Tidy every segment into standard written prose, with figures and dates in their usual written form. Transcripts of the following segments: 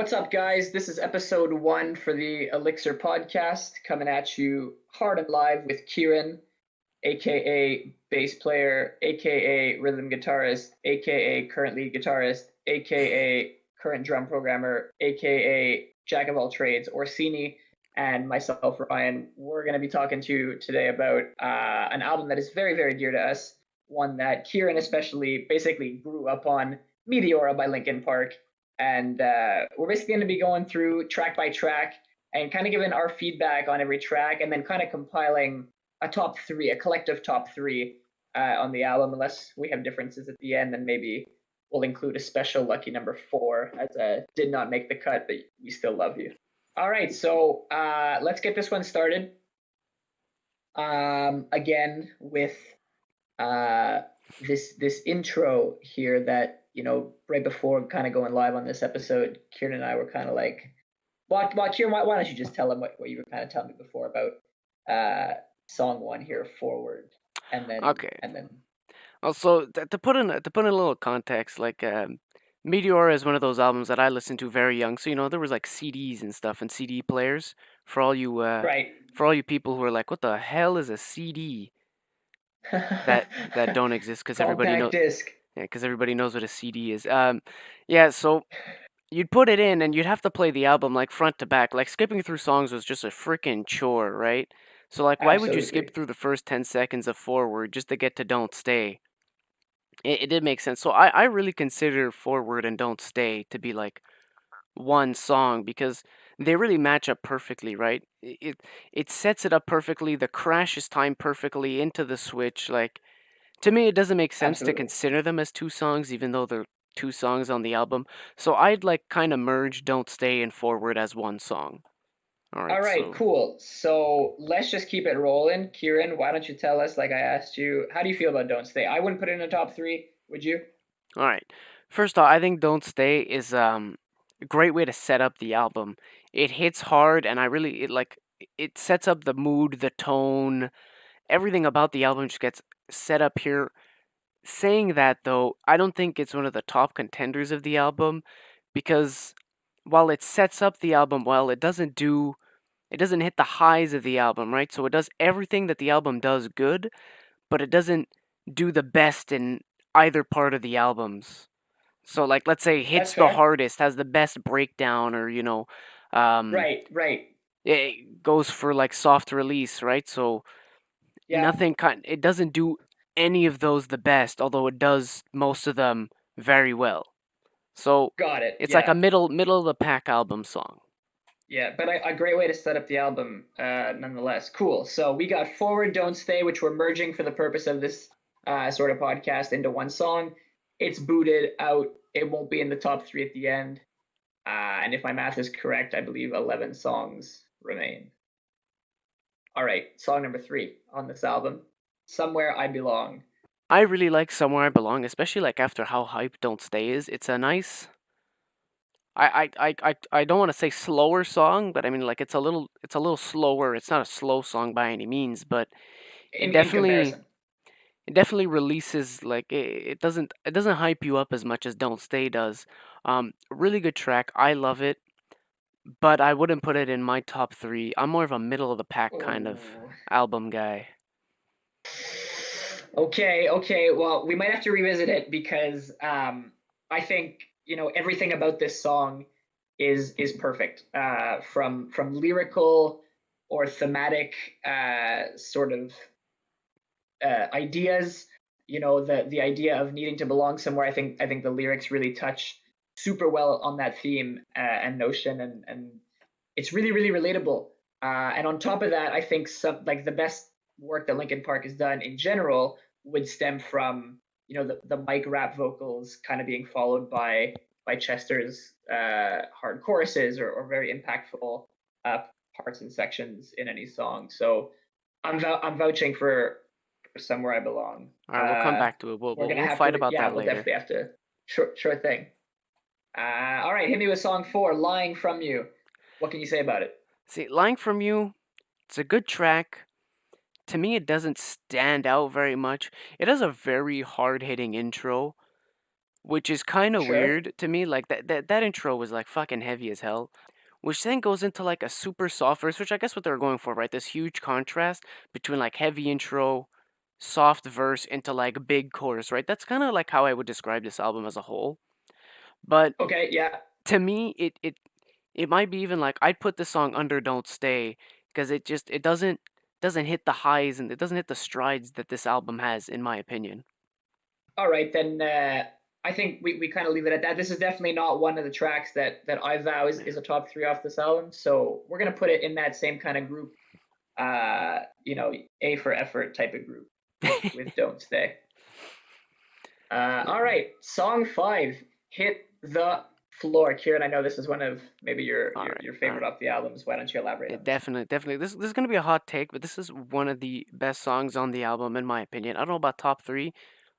What's up, guys? This is episode one for the Elixir Podcast, coming at you hard and live with Kieran, aka bass player, aka rhythm guitarist, aka current lead guitarist, aka current drum programmer, aka jack of all trades, Orsini, and myself, Ryan. We're going to be talking to you today about an album that is very, very dear to us, one that Kieran especially basically grew up on, Meteora by Linkin Park. And we're basically going to be going through track by track and kind of giving our feedback on every track and then kind of compiling a top three, a collective top three on the album. Unless we have differences at the end, then maybe we'll include a special lucky number four as a did not make the cut, but we still love you. All right, so let's get this one started. Again with uh, this intro here that right before kind of going live on this episode, Kieran and I were kind of like, well, Kieran, why don't you just tell them what you were kind of telling me before about song one here, Forward, and then Okay. and then Also, to put in a little context, like Meteora is one of those albums that I listened to very young. So there was like CDs and stuff and CD players for all you right. people who are like, what the hell is a CD? That don't exist because Compact disc. everybody knows what a CD is. Yeah. So you'd put it in and you'd have to play the album like front to back. Like skipping through songs was just a freaking chore, right? So like, why would you skip Absolutely. through the first 10 seconds of Forward just to get to Don't Stay? It did make sense. So I really consider Forward and Don't Stay to be like one song because they really match up perfectly, right? It sets it up perfectly. The crash is timed perfectly into the switch. Like to me, it doesn't make sense to Absolutely. consider them as two songs, even though they're two songs on the album. So I'd like kind of merge Don't Stay and Forward as one song. All All right, right, so cool. So let's just keep it rolling. Kieran, why don't you tell us, like I asked you, how do you feel about Don't Stay? I wouldn't put it in the top three, would you? all right. First off, I think Don't Stay is a great way to set up the album. It hits hard and I really it sets up the mood, the tone, everything about the album just gets set up here. Saying that though, I don't think it's one of the top contenders of the album because while it sets up the album well, it doesn't hit the highs of the album, right? So it does everything that the album does good, but it doesn't do the best in either part of the albums. So like let's say That's hits the fair. hardest, has the best breakdown, or um, Right, right. it goes for like soft release, right? So Yeah, it doesn't do any of those the best, although it does most of them very well. So got it. it's like a Yeah. middle of the pack album song. Yeah, but a great way to set up the album, nonetheless. Cool. So we got Forward, Don't Stay, which we're merging for the purpose of this sort of podcast into one song. It's booted out. It won't be in the top three at the end. And if my math is correct, I believe 11 songs remain. All right, song number three on this album, Somewhere I Belong. I really like Somewhere I Belong, especially like after how hype Don't Stay is. It's a nice I don't want to say slower song, but I mean like it's a little slower. It's not a slow song by any means, but it In definitely comparison. it definitely releases like it doesn't hype you up as much as Don't Stay does. Really good track. I love it, but I wouldn't put it in my top 3. I'm more of a middle of the pack kind of Oh. album guy. Okay, okay. Well, we might have to revisit it because I think everything about this song is perfect. From lyrical or thematic sort of ideas. The idea of needing to belong somewhere. I think the lyrics really touch super well on that theme and notion, and it's really really relatable. And on top of that, I think some like the best work that Linkin Park has done in general would stem from the mic rap vocals kind of being followed by Chester's hard choruses or very impactful uh, parts and sections in any song. So I'm vouching for Somewhere I Belong. All right, we'll come back to it. We're gonna We'll have to fight about yeah, that we'll later. definitely have to sure thing. All right, hit me with song four, Lying From You. What can you say about it? See, Lying From You, it's a good track. To me, it doesn't stand out very much. It has a very hard hitting intro, which is kind of Sure. weird to me. Like that intro was like fucking heavy as hell, which then goes into like a super soft verse, which I guess what they were going for, right? This huge contrast between like heavy intro, soft verse into like big chorus, right? That's kind of like how I would describe this album as a whole. But Okay, yeah. to me, it might be even like I'd put this song under "Don't Stay" because it doesn't hit the highs and it doesn't hit the strides that this album has, in my opinion. All right, then I think we kind of leave it at that. This is definitely not one of the tracks that I vow is a top three off this album. So we're gonna put it in that same kind of group, A for effort type of group with Don't Stay. All right, song five, Hit the Floor. Kieran, I know this is one of maybe your All your, right, your all favorite right. off the albums. Why don't you elaborate Yeah, on this one? definitely. This is gonna be a hot take, but this is one of the best songs on the album, in my opinion. I don't know about top three.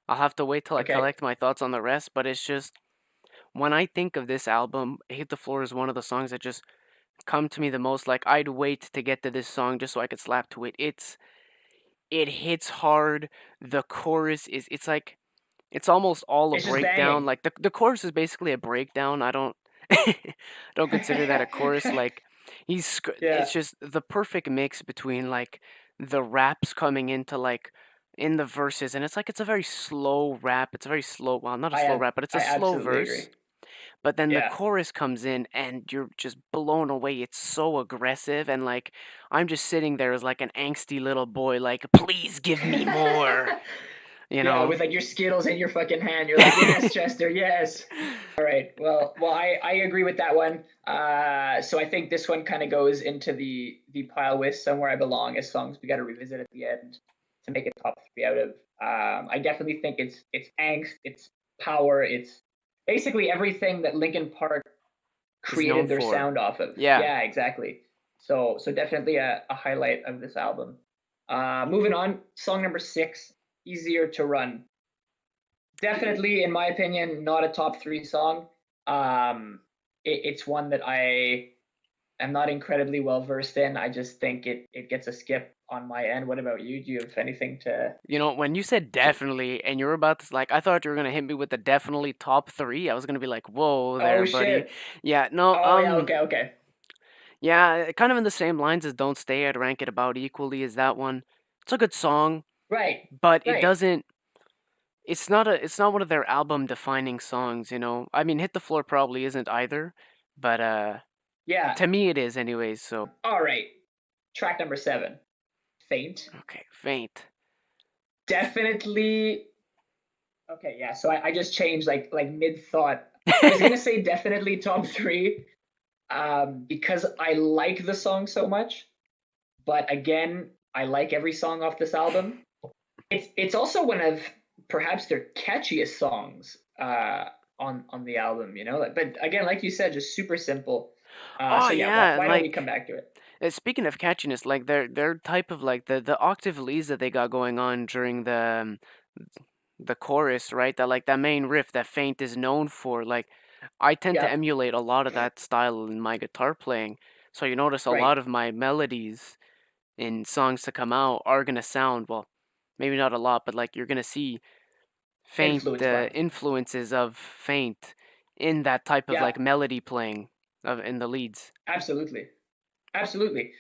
I'll have to wait till I Okay, collect my thoughts on the rest, but it's just when I think of this album, Hit the Floor is one of the songs that just come to me the most. Like I'd wait to get to this song just so I could slap to it. It hits hard. The chorus is it's like it's almost all a it's just breakdown. banging. Like the chorus is basically a breakdown. I don't don't consider that a chorus. Like Yeah, it's just the perfect mix between like the raps coming into like in the verses, and it's like it's a very slow rap. It's a very slow, well, not a I slow have rap, but it's a I slow absolutely agree. verse. But then the Yeah. chorus comes in and you're just blown away. It's so aggressive, and like I'm just sitting there as like an angsty little boy, like, please give me more, you Yeah, know? with like your Skittles in your fucking hand, you're like, yes, Chester, yes. All right. Well, I agree with that one. So I think this one kind of goes into the pile with Somewhere I Belong as songs we got to revisit at the end to make a top three out of. I definitely think it's angst, it's power, it's basically everything that Linkin Park Is known created their for. sound off of. Yeah. Yeah, exactly. So definitely a highlight of this album. Moving on, song number six, Easier to Run. Definitely, in my opinion, not a top three song. It's one that I am not incredibly well versed in. I just think it gets a skip on my end. What about you? Do you have anything You know, when you said to definitely and you were about to, like, I thought you were gonna hit me with the definitely top three. I was gonna be like, whoa Oh there, buddy. shit. Yeah, no, Oh yeah, okay. yeah, kind of in the same lines as Don't Stay. I'd rank it about equally as that one. It's a good song, Right. but it Right. doesn't it's not one of their album defining songs, you know. I mean, Hit the Floor probably isn't either, but Yeah. to me it is anyways, so All right. Track number seven, Faint. okay, Faint. Definitely. Okay, yeah. So I just changed like mid thought. I was gonna say definitely top three, because I like the song so much. But again, I like every song off this album. It's also one of perhaps their catchiest songs on the album. But again, like you said, just super simple. Oh So yeah, yeah, why don't we like come back to it? speaking of catchiness, like their type of like the octave leads that they got going on during the chorus, right? That like that main riff that Faint is known for. Like I tend to Yeah, emulate a lot of that style in my guitar playing. So you notice a right. lot of my melodies in songs to come out are gonna sound, well, maybe not a lot, but like you're gonna see Faint Influence one. influences of Faint in that type of Yeah, like melody playing of in the leads. absolutely. Absolutely.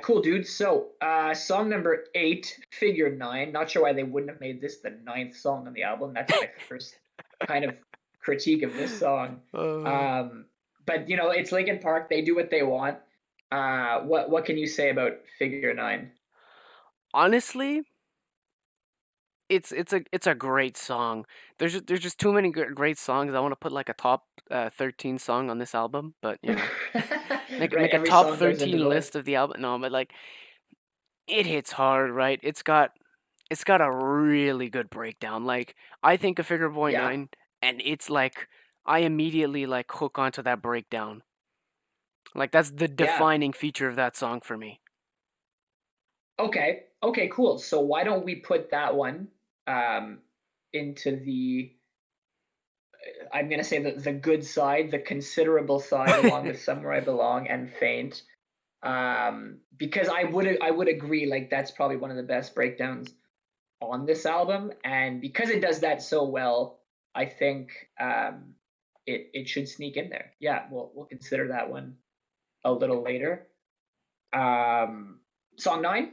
Cool, dude. So, song number eight, Figure Nine. Not sure why they wouldn't have made this the ninth song on the album. That's my first kind of critique of this song. Uh, Um, but it's Linkin Park. They do what they want. What can you say about Figure Nine? Honestly, it's a great song. There's just too many great songs. I want to put like a top 13 song on this album, but you know, Right, make a every top song goes into the 13 list. list of the album. No, but like it hits hard, right? It's got a really good breakdown. Like I think of Figure Boy Yeah, 9 and it's like I immediately like hook onto that breakdown. Like that's the yeah. defining feature of that song for me. Okay, cool. So why don't we put that one um, into the I'm gonna say the good side, the considerable side, along with Somewhere I Belong and Faint, because I would agree like that's probably one of the best breakdowns on this album, and because it does that so well, I think it should sneak in there. Yeah, we'll consider that one a little later. Song 9?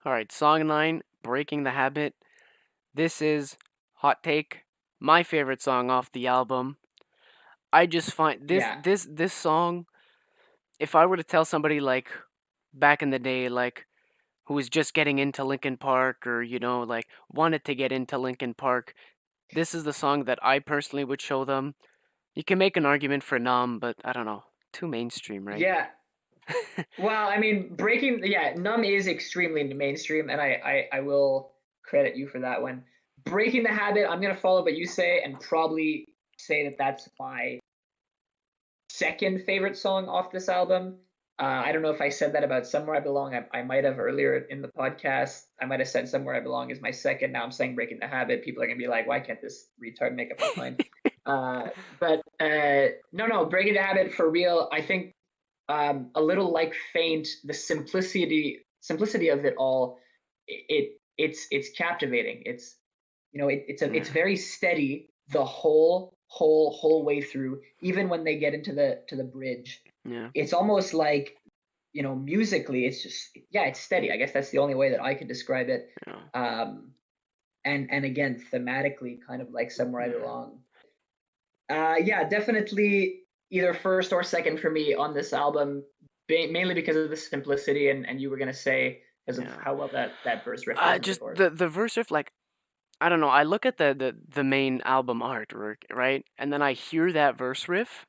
All right, song 9, Breaking the Habit. This is hot take, my favorite song off the album. I just find Yeah. this song, if I were to tell somebody like back in the day like who was just getting into Linkin Park or like wanted to get into Linkin Park, this is the song that I personally would show them. You can make an argument for Numb, but I don't know, too mainstream, right? Yeah. Well, I mean, Numb is extremely mainstream, and I will credit you for that one. Breaking the Habit, I'm gonna follow what you say and probably say that that's my second favorite song off this album. I don't know if I said that about Somewhere I Belong. I might have earlier in the podcast. I might have said Somewhere I Belong is my second. Now I'm saying Breaking the Habit. People are going to be like, why can't this retard make up his mind? No, Breaking the Habit for real. I think a little like Faint, the simplicity of it all, it's captivating. It's it's Yeah, very steady the whole way through. Even when they get into the bridge, yeah, it's almost like musically, it's just it's steady. I guess that's the only way that I could describe it. yeah, Um, and again, thematically, kind of like Somewhere I yeah. Belong. Yeah, definitely either first or second for me on this album, mainly because of the simplicity, and you were gonna say because of Yeah. how well that verse riff goes into Just chorus. the verse riff, like I don't know. I look at the main album artwork, right, and then I hear that verse riff,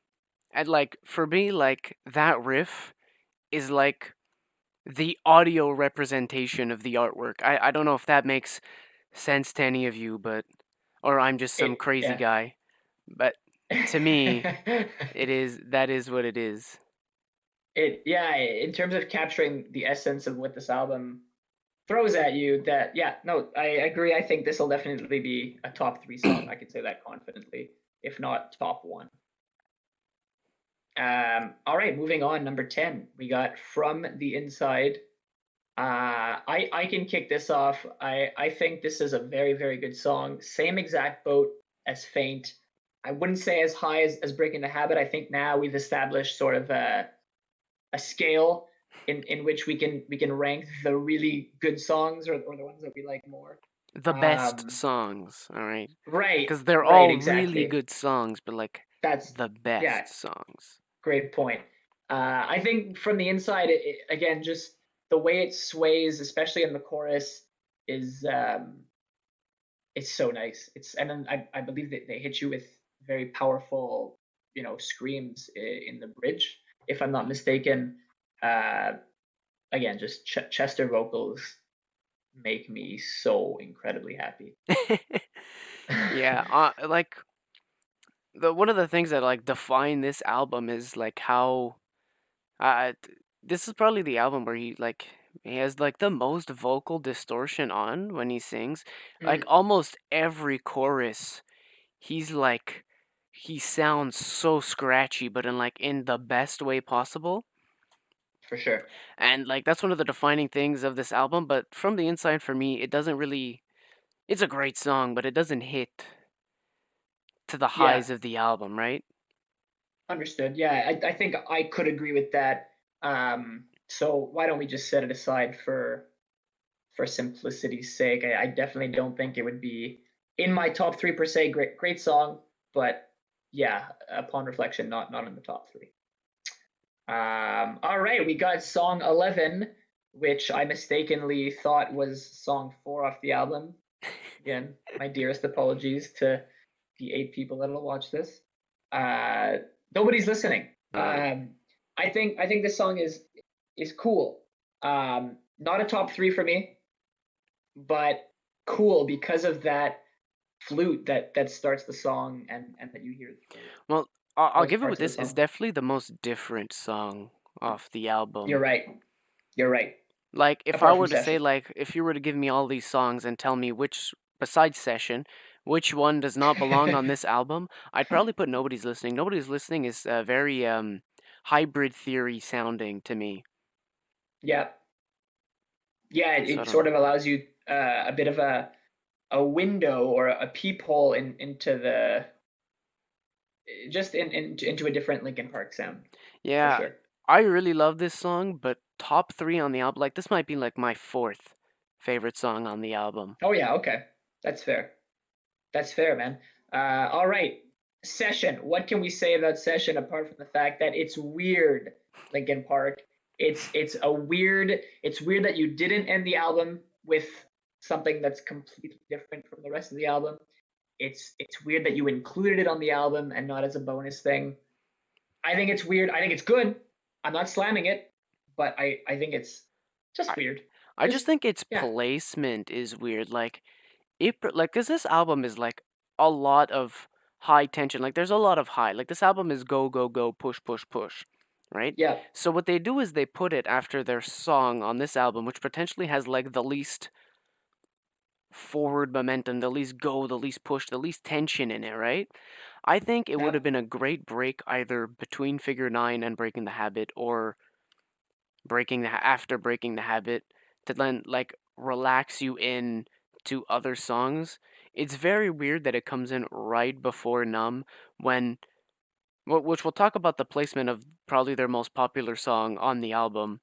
and like for me, like that riff is like the audio representation of the artwork. I don't know if that makes sense to any of you, but or I'm just some crazy Yeah. guy, but to me, that is what it is. In terms of capturing the essence of what this album throws at you, that no, I agree. I think this will definitely be a top three song. I can say that confidently, if not top one. All right, moving on. Number 10, we got From the Inside. I can kick this off. I think this is a very, very good song. Same exact boat as Faint. I wouldn't say as high as Breaking the Habit. I think now we've established sort of a scale in which we can rank the really good songs or the ones that we like more. The best Um, songs, all right, right, because they're right, all really exactly. good songs, but like That's the yeah, best songs. great point. I think From the Inside, again, just the way it sways, especially in the chorus, is it's so nice. And then I believe that they hit you with very powerful, screams in the bridge, if I'm not mistaken. Uh, Again, just Chester vocals make me so incredibly happy. Yeah, like the one of the things that like define this album is like how this is probably the album where he has like the most vocal distortion on when he sings. Like Mm, almost every chorus, he's like he sounds so scratchy, but in the best way possible. for sure. And like that's one of the defining things of this album. But From the Inside, for me, it doesn't really. It's a great song, but it doesn't hit to the Yeah, highs of the album, right? understood. Yeah, I think I could agree with that. So why don't we just set it aside for simplicity's sake? I definitely don't think it would be in my top three per se. Great song, but yeah, upon reflection, not in the top three. All right, we got song 11, which I mistakenly thought was song 4 off the album. Again, my dearest apologies to the 8 people that'll watch this. Uh, Nobody's listening. Uh, I think this song is cool. Not a top three for me, but cool because of that flute that starts the song and that you hear well, I'll most give it with parts of the this. It's song. definitely the most different song off the You're album. right. You're right. Like, if I Apart from were to say, Session. like, if you were to give me all these songs and tell me which, besides Session, which one does not belong on this album, I'd probably put Nobody's Listening. Nobody's Listening is very hybrid theory sounding to me. Yeah, yeah. So I It don't sort know. of allows you a bit of a a window or a peephole into the just into a different Linkin Park sound for Yeah, sure. I really love this song, but top three on the album, like this might be like my fourth favorite song on the album. Oh yeah, okay, that's fair. That's fair, man. All right, Session. What can we say about Session apart from the fact that it's weird, Linkin Park? It's a weird. It's weird that you didn't end the album with something that's completely different from the rest of the album. It's weird that you included it on the album and not as a bonus thing. I think it's weird. I think it's good. I'm not slamming it, but I think it's just I, weird. I just Just think its yeah, placement is weird. Like like, cause this album is like a lot of high tension. Like, there's a lot of high. Like, this album is go go go, push push push, right? yeah, So what they do is they put it after their song on this album, which potentially has like the least forward momentum, the least go, the least push, the least tension in it, right? I think it would yeah. have been a great break either between Figure 9 and Breaking the Habit, or after Breaking the Habit, to then like relax you in to other songs. It's very weird that it comes in right before Numb, when which we'll talk about the placement of probably their most popular song on the album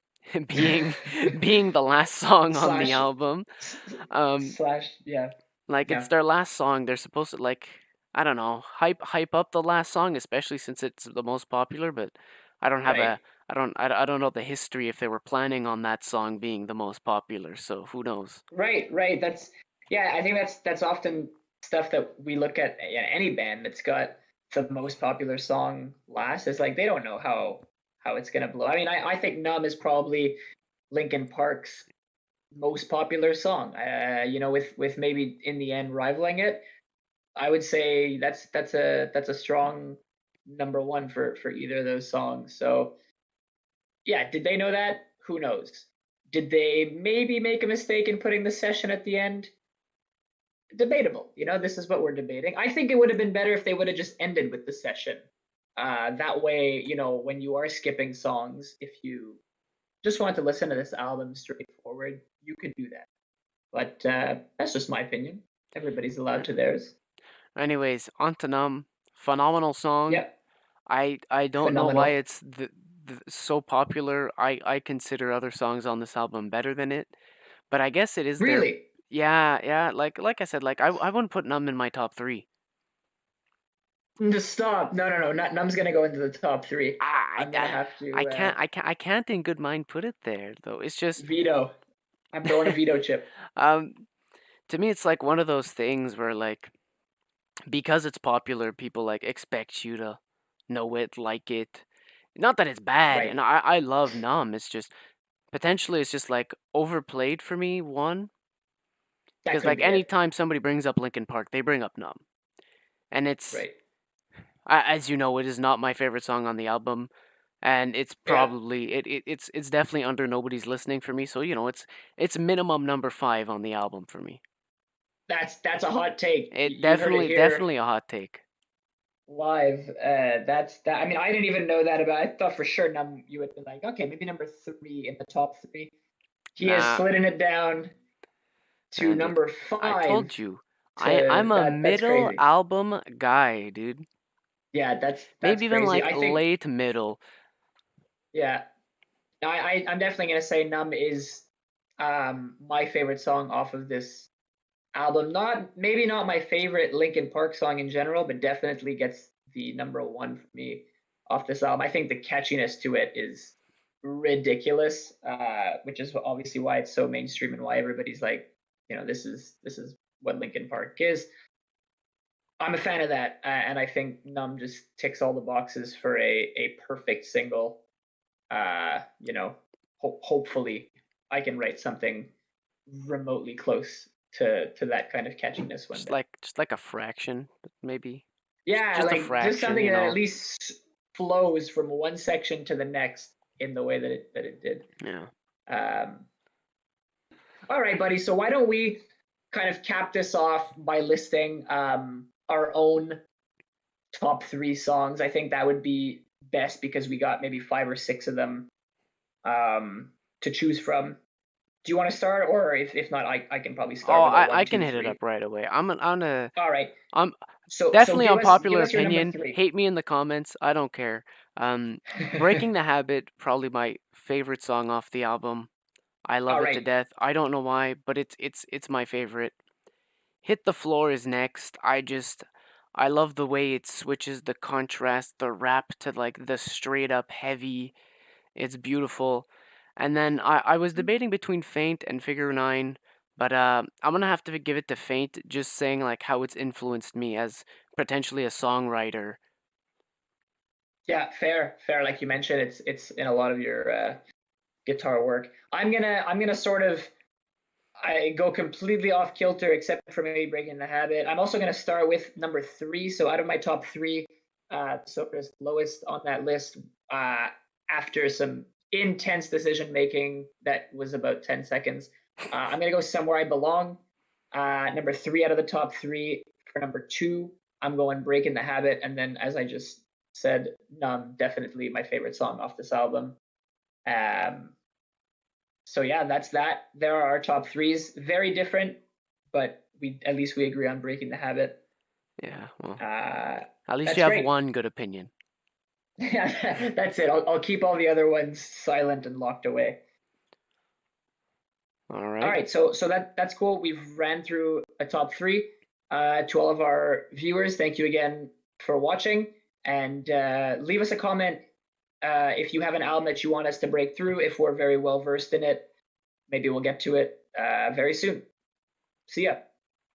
being being the last song on the slash album. Um slash yeah, like, it's yeah, their last song. They're supposed to, like, I don't know, hype up the last song, especially since it's the most popular, but I don't have right, a I don't know the history if they were planning on that song being the most popular, so who knows. right. That's yeah. I think that's often stuff that we look at. Yeah, any band that's got the most popular song last. It's like they don't know how it's gonna blow. I mean, I think "Numb" is probably Linkin Park's most popular song. With maybe in the end rivaling it. I would say that's a strong number one for either of those songs. So yeah, did they know that? Who knows? Did they maybe make a mistake in putting the session at the end? Debatable. This is what we're debating. I think it would have been better if they would have just ended with the session. That way, when you are skipping songs, if you just want to listen to this album straightforward, you could do that. But that's just my opinion. Everybody's allowed Right. to theirs. Anyways, on to Numb. Phenomenal song. Yep, I don't know why phenomenal. it's so popular. I consider other songs on this album better than it, but I guess it is their. Really? Yeah, like I said, like I wouldn't put Numb in my top three. Just stop. No, no, no. Not Num's gonna go into the top three. I, I'm gonna I, have to I can't in good mind put it there though. It's just, veto. I'm throwing a veto chip. um, to me, it's like one of those things where like because it's popular, people like expect you to know it, like it. Not that it's bad, Right. and I love Numb. It's just potentially it's just like overplayed for me. One, That because could like be it. anytime somebody brings up Linkin Park, they bring up Numb, and it's Right. as you know, it is not my favorite song on the album, and it's Yeah. probably it's definitely under Nobody's Listening for me. So it's minimum number five on the album for me. That's a hot take. It You heard it here definitely a hot take. live. That's that. I mean, I didn't even know that about. I thought for sure you would be like, okay, maybe number three in the top three. He has Nah, slidden it down to dude, number I five. told you, To I'm a that's middle crazy. album guy, dude. Yeah, that's Maybe even crazy. like I think late middle. yeah. I'm definitely gonna say Numb is my favorite song off of this album. Maybe not my favorite Linkin Park song in general, but definitely gets the number one for me off this album. I think the catchiness to it is ridiculous, which is obviously why it's so mainstream and why everybody's like, this is what Linkin Park is. I'm a fan of that, and I think Numb just ticks all the boxes for a perfect single. Hopefully I can write something remotely close to that kind of catchiness one day. Just like a fraction, maybe. Yeah, Just a like just fraction, something you that at know. least flows from one section to the next in the way that it did. Yeah. Um, all right, buddy. So why don't we kind of cap this off by listing our own top three songs? I think that would be best because we got maybe five or six of them to choose from. Do you want to start, or if not, I can probably Oh, start with a one, I can two, hit it three. up right away. I'm gonna All right. I'm So definitely give unpopular us your number opinion. three. Hate me in the comments. I don't care. Breaking the Habit, probably my favorite song off the album. I love All it to right. death. I don't know why, but it's my favorite. Hit the Floor is next. I love the way it switches the contrast, the rap to like the straight up heavy. It's beautiful. And then I was debating between Faint and Figure Nine, but I'm gonna have to give it to Faint, just saying like how it's influenced me as potentially a songwriter. Yeah, fair. Like you mentioned, it's in a lot of your guitar work. I'm gonna sort of I go completely off kilter, except for maybe breaking the habit. I'm also gonna start with number three. So out of my top three, Sopra's lowest on that list. Uh, After some intense decision making that was about 10 seconds, I'm gonna go Somewhere I Belong. Number three out of the top three. For number two, I'm going Breaking the Habit, and then as I just said, Numb, definitely my favorite song off this album. Um, so yeah, that's that. There are our top threes. Very different, but we at least we agree on Breaking the Habit. Yeah, well, Uh, at least you that's have great. one good opinion. Yeah, that's it. I'll keep all the other ones silent and locked away. All All right. right, so that's cool. We've ran through a top three. To all of our viewers, thank you again for watching, and leave us a comment if you have an album that you want us to break through. If we're very well versed in it, maybe we'll get to it very soon. See ya.